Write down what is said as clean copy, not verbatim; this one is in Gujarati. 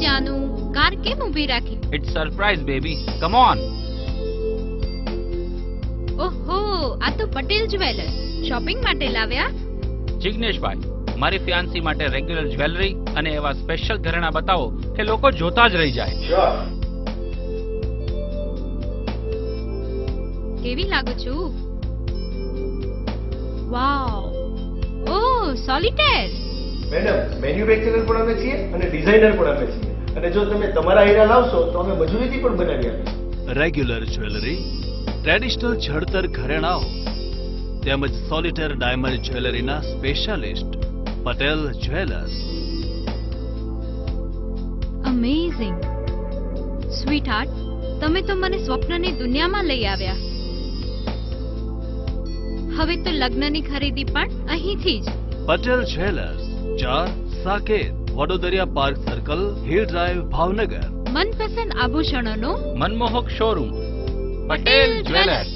જાનુ કાર કેમ ઊભી રાખી? It's surprise, baby. Come on. ઓહો, આ તો પટેલ જ્વેલર્સ શોપિંગ માટે લાવ્યા? જિગ્નેશભાઈ, મારી ફિયાન્સી માટે રેગ્યુલર જ્વેલરી અને એવા સ્પેશિયલ ઘરેણા બતાવો કે લોકો જોતા જ રહી જાય. કેવી લાગુ છું? વાવ, ઓહ સોલિટેર. મેડમ, મેન્યુફેક્ચરર પણ અમે છીએ અને ડિઝાઇનર પણ અમે છીએ, અને જો તમે તમારા હીરા લાવશો તો અમે મજૂરીથી પણ બનાવી આપીશું. રેગ્યુલર જ્વેલરી, ટ્રેડિશનલ જડતર ઘરેણાઓ તેમજ સોલિટેર ડાયમંડ જ્વેલરીના specialist Patel jewellers. Amazing sweetheart, તમે તો મને સ્વપ્નની દુનિયામાં લઈ આવ્યા. હવે તો લગ્નની ખરીદી પણ અહીંથી જ. Patel jewellers, 4 Saket, Vadodariya park circle, hill drive, Bhavnagar. મનપસંદ આભૂષણોનો મનમોહક શોરૂમ, પટેલ જ્વેલર્સ.